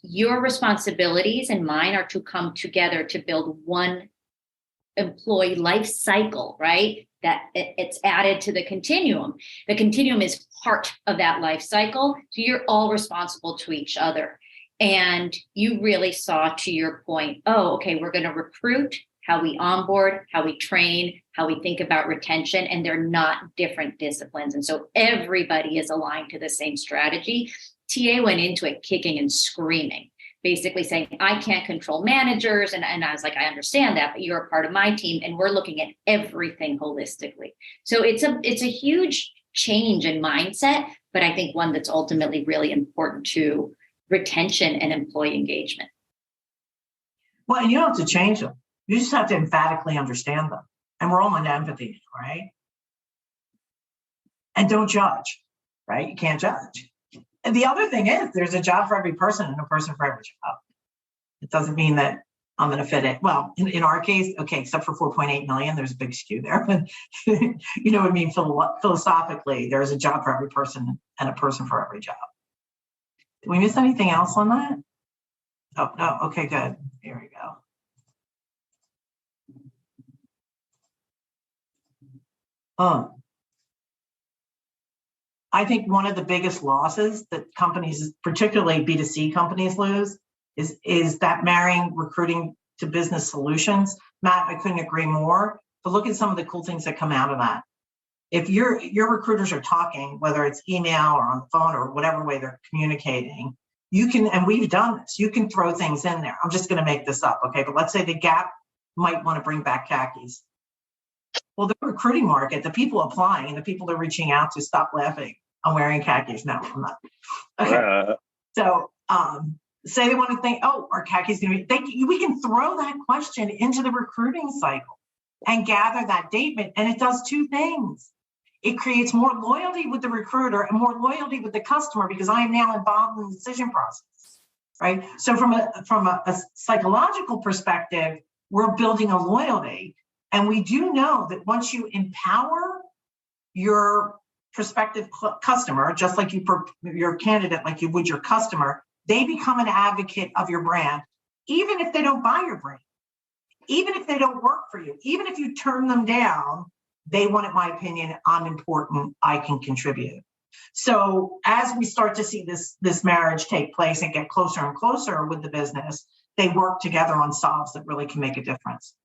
Your responsibilities and mine are to come together to build one employee life cycle, right? That it's added to the continuum. The continuum is part of that life cycle. So you're all responsible to each other. And you really saw, to your point, oh, okay, we're going to recruit, how we onboard, how we train, how we think about retention, and they're not different disciplines. And so everybody is aligned to the same strategy. TA went into it kicking and screaming, basically saying, I can't control managers. And I was like, I understand that, but you're a part of my team and we're looking at everything holistically. So it's a huge change in mindset, but I think one that's ultimately really important to retention and employee engagement. Well, and you don't have to change them. You just have to emphatically understand them. And we're all in empathy, right? And don't judge, right? You can't judge. And the other thing is there's a job for every person and a person for every job. It doesn't mean that I'm going to fit it. Well, in our case, okay, except for 4.8 million, there's a big skew there. But you know what I mean? Philosophically, there's a job for every person and a person for every job. Did we miss anything else on that? Oh, no. Okay, good. Here we go. I think one of the biggest losses that companies, particularly B2C companies, lose is that marrying recruiting to business solutions. Matt, I couldn't agree more. But look at some of the cool things that come out of that. If your recruiters are talking, whether it's email or on the phone or whatever way they're communicating, you can, and we've done this, you can throw things in there. I'm just going to make this up, okay? But let's say the Gap might want to bring back khakis. Well, the recruiting market, the people applying and the people they're reaching out to, stop laughing. I'm wearing khakis. No, I'm not. Okay. So say they want to think, oh, are khakis going to be, we can throw that question into the recruiting cycle and gather that data. And it does two things. It creates more loyalty with the recruiter and more loyalty with the customer because I am now involved in the decision process, right? So from a psychological perspective, we're building a loyalty. And we do know that once you empower your prospective customer, just like your candidate, like you would your customer, they become an advocate of your brand, even if they don't buy your brand, even if they don't work for you, even if you turn them down, they want, in my opinion, I'm important, I can contribute. So as we start to see this marriage take place and get closer and closer with the business, they work together on solves that really can make a difference.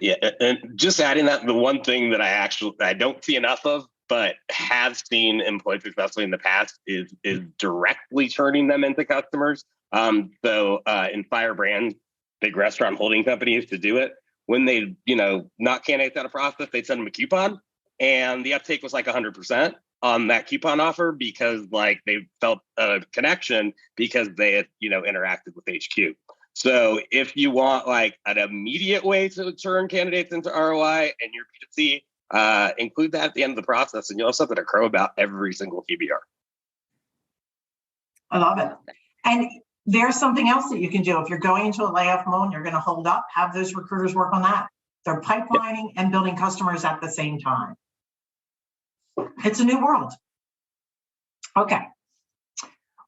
Yeah, and just adding that, the one thing that I don't see enough of, but have seen employed successfully in the past is directly turning them into customers. So in Firebrand, big restaurant holding companies to do it, when they, knock candidates out of process, they send them a coupon, and the uptake was like 100% on that coupon offer because like they felt a connection because they had, interacted with HQ. So if you want like an immediate way to turn candidates into ROI and your B2C, include that at the end of the process, and you'll have something to crow about every single QBR. I love it. And there's something else that you can do. If you're going into a layoff mode, you're going to hold up, have those recruiters work on that. They're pipelining and building customers at the same time. It's a new world. Okay.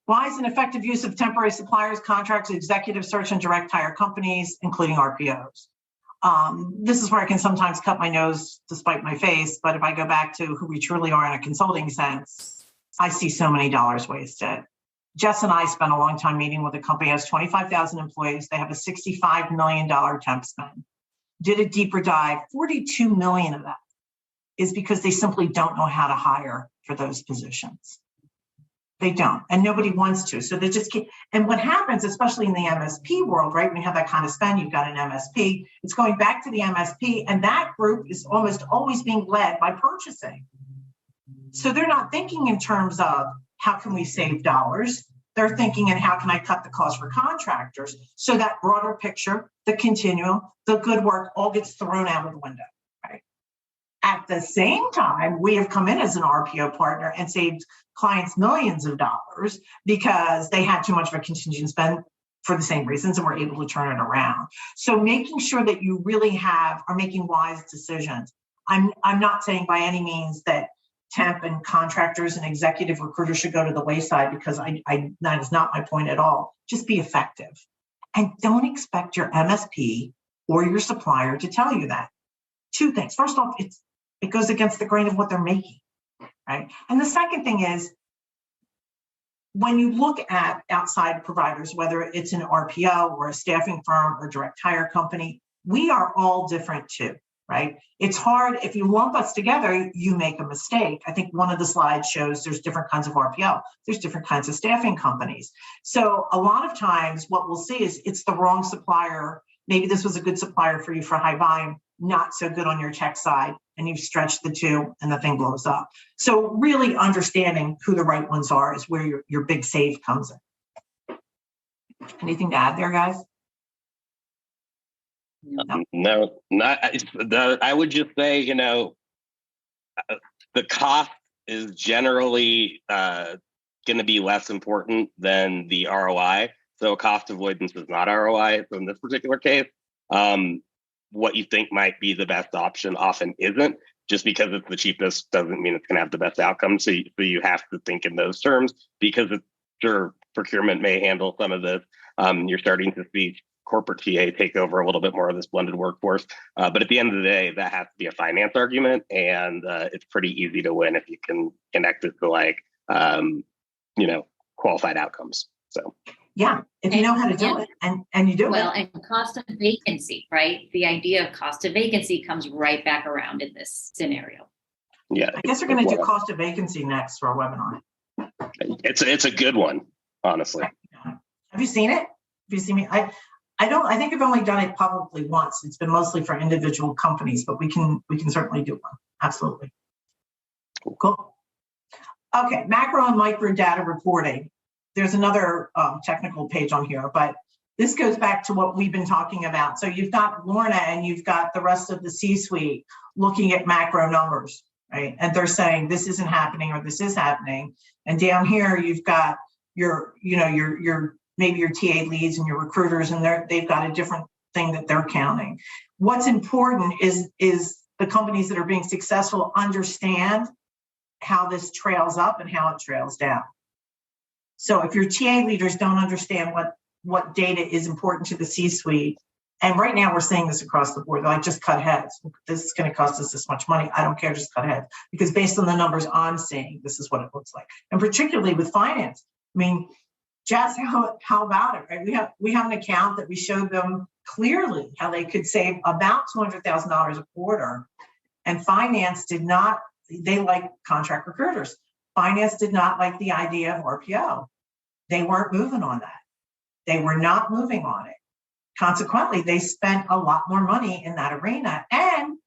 Wise and effective use of temporary suppliers, contracts, executive search, and direct hire companies, including RPOs. This is where I can sometimes cut my nose to spite my face, but if I go back to who we truly are in a consulting sense, I see so many dollars wasted. Jess and I spent a long time meeting with a company that has 25,000 employees. They have a $65 million temp spend. Did a deeper dive, 42 million of that is because they simply don't know how to hire for those positions. They don't, and nobody wants to. So they just keep, and what happens, especially in the MSP world, right? When you have that kind of spend, you've got an MSP, it's going back to the MSP, and that group is almost always being led by purchasing. So they're not thinking in terms of how can we save dollars? They're thinking in how can I cut the cost for contractors? So that broader picture, the continuum, the good work all gets thrown out of the window, right? At the same time, we have come in as an RPO partner and saved clients millions of dollars because they had too much of a contingent spend for the same reasons, and we're able to turn it around. So making sure that you really are making wise decisions. I'm not saying by any means that temp and contractors and executive recruiters should go to the wayside, because that is not my point at all. Just be effective. And don't expect your MSP or your supplier to tell you that. Two things. First off, it goes against the grain of what they're making, right? And the second thing is, when you look at outside providers, whether it's an RPO or a staffing firm or direct hire company, we are all different too, right? It's hard. If you lump us together, you make a mistake. I think one of the slides shows there's different kinds of RPO. There's different kinds of staffing companies. So a lot of times what we'll see is it's the wrong supplier. Maybe this was a good supplier for you for high volume, not so good on your tech side, and you've stretched the two and the thing blows up. So really understanding who the right ones are is where your big save comes in. Anything to add there, guys? No, not. I would just say, the cost is generally going to be less important than the ROI. So cost avoidance is not ROI. So in this particular case, what you think might be the best option often isn't. Just because it's the cheapest doesn't mean it's going to have the best outcome. So you have to think in those terms, because sure, procurement may handle some of this. You're starting to see corporate TA take over a little bit more of this blended workforce. But at the end of the day, that has to be a finance argument. And it's pretty easy to win if you can connect it to qualified outcomes. So. Yeah, if you know how to do it and you do it. Well, and cost of vacancy, right? The idea of cost of vacancy comes right back around in this scenario. Yeah. I guess we're going to do cost of vacancy next for our webinar. It's a good one, honestly. Have you seen it? Have you seen me? I think I've only done it publicly once. It's been mostly for individual companies, but we can certainly do one. Absolutely. Cool. Okay, macro and micro data reporting. There's another technical page on here, but this goes back to what we've been talking about. So you've got Lorna and you've got the rest of the C-suite looking at macro numbers, right? And they're saying this isn't happening or this is happening. And down here, you've got your maybe your TA leads and your recruiters, and they've got a different thing that they're counting. What's important is the companies that are being successful understand how this trails up and how it trails down. So if your TA leaders don't understand what data is important to the C-suite, and right now we're seeing this across the board, they're like, just cut heads. This is going to cost us this much money. I don't care, just cut heads. Because based on the numbers I'm seeing, this is what it looks like. And particularly with finance. I mean, Jess, how about it, right? We have an account that we showed them clearly how they could save about $200,000 a quarter. And finance did not, they like contract recruiters. Finance did not like the idea of RPO. They weren't moving on that. They were not moving on it. Consequently, they spent a lot more money in that arena. And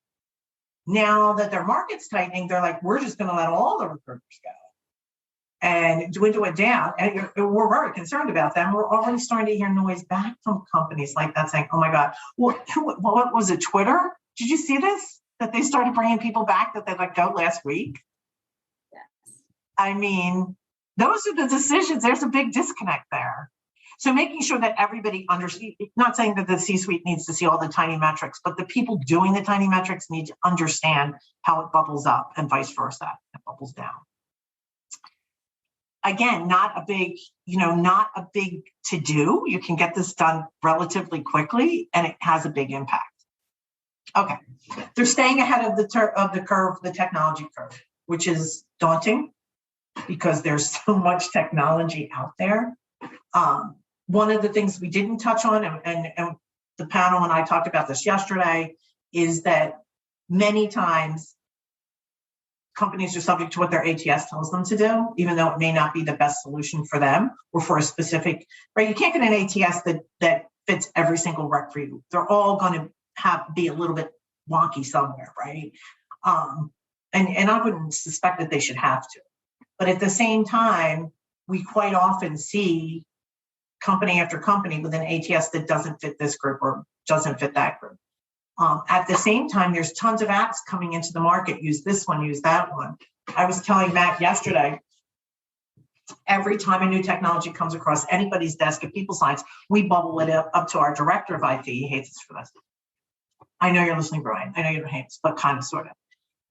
now that their market's tightening, they're like, we're just going to let all the recruiters go. and dwindle it down. And we're very concerned about them. We're already starting to hear noise back from companies like that saying, oh my God, what was it, Twitter? Did you see this? That they started bringing people back that they let go last week? Yes. I mean, those are the decisions. There's a big disconnect there. So making sure that everybody understands, not saying that the C-suite needs to see all the tiny metrics, but the people doing the tiny metrics need to understand how it bubbles up and vice versa, it bubbles down. Again, not a big to do. You can get this done relatively quickly and it has a big impact. Okay, they're staying ahead of the curve, the technology curve, which is daunting because there's so much technology out there. One of the things we didn't touch on, and the panel and I talked about this yesterday, is that many times companies are subject to what their ATS tells them to do, even though it may not be the best solution for them or for a specific, right? You can't get an ATS that fits every single rec for you. They're all going to be a little bit wonky somewhere, right? And I wouldn't suspect that they should have to. But at the same time, we quite often see company after company with an ATS that doesn't fit this group or doesn't fit that group. At the same time, there's tons of apps coming into the market. Use this one, use that one. I was telling Matt yesterday, every time a new technology comes across anybody's desk at People Science, we bubble it up to our director of IT. He hates us for this. I know you're listening, Brian. I know you don't hate us, but kind of, sort of.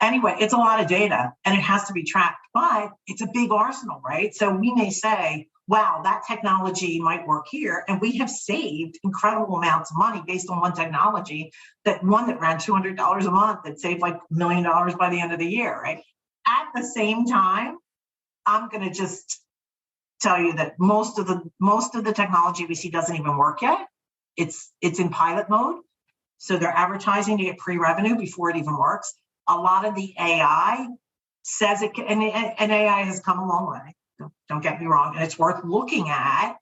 Anyway, it's a lot of data and it has to be tracked, but it's a big arsenal, right? So we may say, wow, that technology might work here. And we have saved incredible amounts of money based on one technology, that ran $200 a month, that saved like $1 million by the end of the year, right? At the same time, I'm going to just tell you that most of the technology we see doesn't even work yet. It's in pilot mode. So they're advertising to get pre-revenue before it even works. A lot of the AI says it can, and AI has come a long way. Don't get me wrong, and it's worth looking at,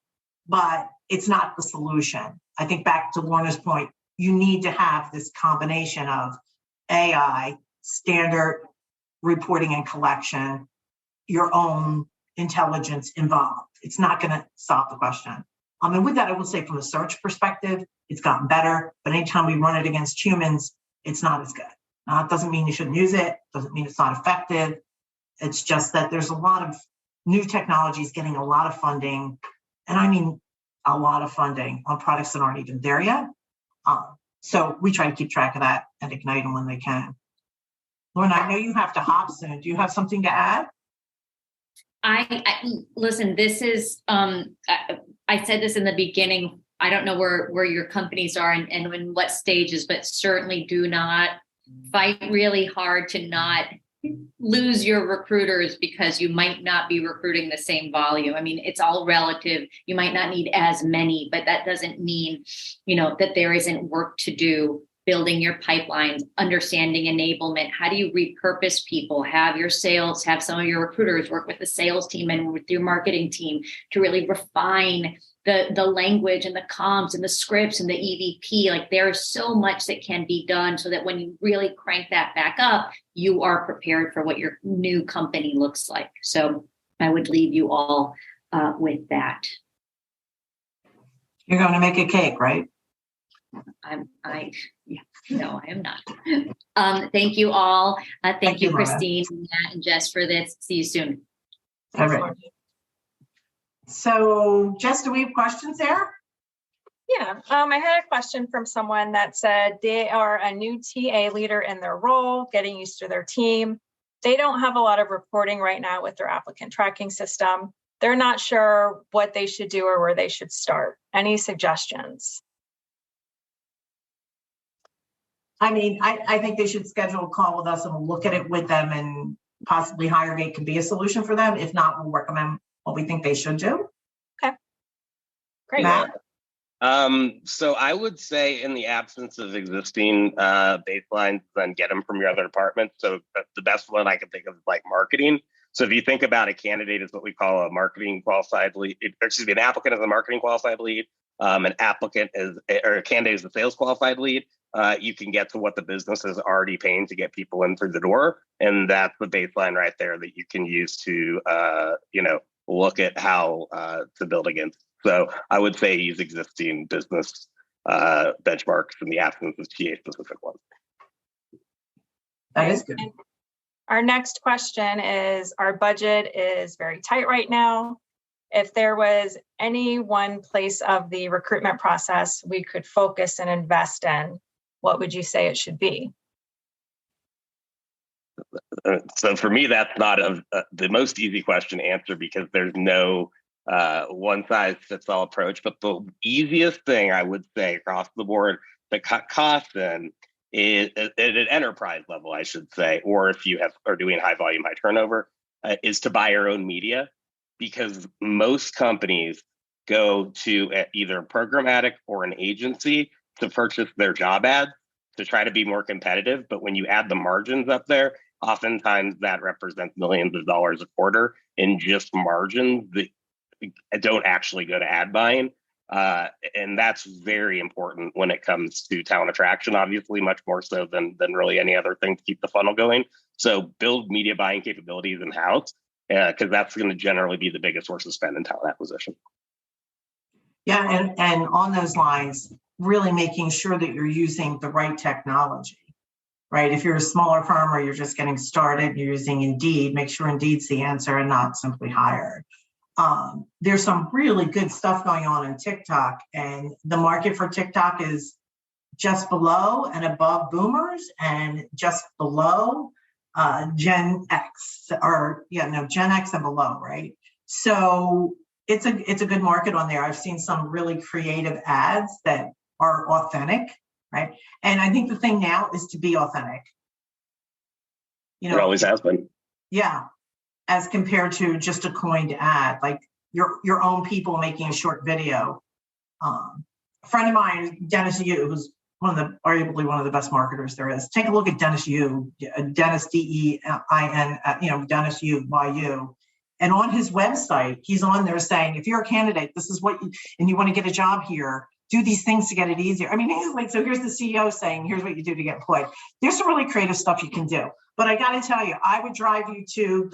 but it's not the solution. I think back to Lorna's point, you need to have this combination of AI, standard reporting and collection, your own intelligence involved. It's not going to solve the question. And with that, I will say from a search perspective, it's gotten better, but anytime we run it against humans, it's not as good. It doesn't mean you shouldn't use it, doesn't mean it's not effective. It's just that there's a lot of new technologies getting a lot of funding, and I mean a lot of funding on products that aren't even there yet. So we try to keep track of that and ignite them when they can. Lorna, I know you have to hop soon. Do you have something to add? I listen, this is, I said this in the beginning, I don't know where your companies are and in what stages, but certainly do not fight really hard to not lose your recruiters because you might not be recruiting the same volume. I mean, it's all relative. You might not need as many, but that doesn't mean, that there isn't work to do. Building your pipelines, understanding enablement. How do you repurpose people? Have some of your recruiters work with the sales team and with your marketing team to really refine the language and the comms and the scripts and the EVP. Like there's so much that can be done so that when you really crank that back up, you are prepared for what your new company looks like. So I would leave you all with that. You're going to make a cake, right? No, I am not. Thank you all. Thank you, Christine, Matt, and Jess for this. See you soon. All right. So, Jess, do we have questions there? Yeah, I had a question from someone that said they are a new TA leader in their role, getting used to their team. They don't have a lot of reporting right now with their applicant tracking system. They're not sure what they should do or where they should start. Any suggestions? I mean, I think they should schedule a call with us and we'll look at it with them, and possibly HireGate can be a solution for them. If not, we'll recommend what we think they should do. Okay. Great. Matt? So I would say in the absence of existing baselines, then get them from your other departments. So the best one I can think of is like marketing. So if you think about a candidate as what we call a marketing qualified lead, an applicant is a marketing qualified lead. An applicant is, or a candidate is a sales qualified lead. you can get to what the business is already paying to get people in through the door. And that's the baseline right there that you can use to, look at how to build against. So I would say use existing business benchmarks in the absence of TA specific ones. That is good. And our next question is, our budget is very tight right now. If there was any one place of the recruitment process we could focus and invest in, what would you say it should be? So for me, that's not the most easy question to answer because there's no one size fits all approach. But the easiest thing I would say across the board to cut costs in is at an enterprise level, I should say, or if you are doing high volume, high turnover, is to buy your own media, because most companies go to either programmatic or an agency to purchase their job ads to try to be more competitive. But when you add the margins up there, oftentimes that represents millions of dollars a quarter in just margins that don't actually go to ad buying. And that's very important when it comes to talent attraction, obviously, much more so than really any other thing to keep the funnel going. So build media buying capabilities in-house, because that's going to generally be the biggest source of spend in talent acquisition. Yeah, and on those lines, really making sure that you're using the right technology, right? If you're a smaller firm or you're just getting started, you're using Indeed, make sure Indeed's the answer and not simply Hired. There's some really good stuff going on TikTok, and the market for TikTok is just below and above boomers and just below Gen X, Gen X and below, right? So it's a good market on there. I've seen some really creative ads that are authentic, right? And I think the thing now is to be authentic. It always has been. Yeah, as compared to just a coined ad, like your own people making a short video. A friend of mine, Dennis Yu, who's arguably one of the best marketers there is. Take a look at Dennis Yu, Dennis DEIN, Dennis Yu, YU. And on his website, he's on there saying, if you're a candidate, this is what and you want to get a job here, do these things to get it easier. I mean, he's like, so here's the CEO saying, here's what you do to get employed. There's some really creative stuff you can do. But I got to tell you, I would drive you to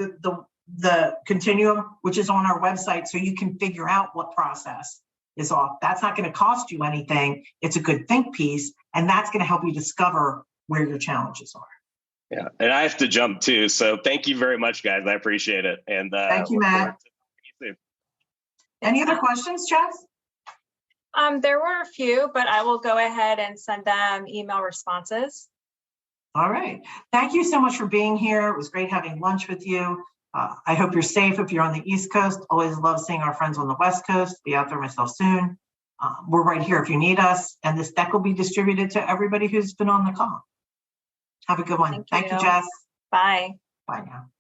the continuum, which is on our website, so you can figure out what process is off. That's not going to cost you anything. It's a good think piece, and that's going to help you discover where your challenges are. Yeah, and I have to jump too. So thank you very much, guys. I appreciate it. And thank you, Matt. Any other questions, Jess? There were a few, but I will go ahead and send them email responses. All right. Thank you so much for being here. It was great having lunch with you. I hope you're safe if you're on the East Coast. Always love seeing our friends on the West Coast. Be out there myself soon. We're right here if you need us. And this deck will be distributed to everybody who's been on the call. Have a good one. Thank you, Jess. Bye. Bye now.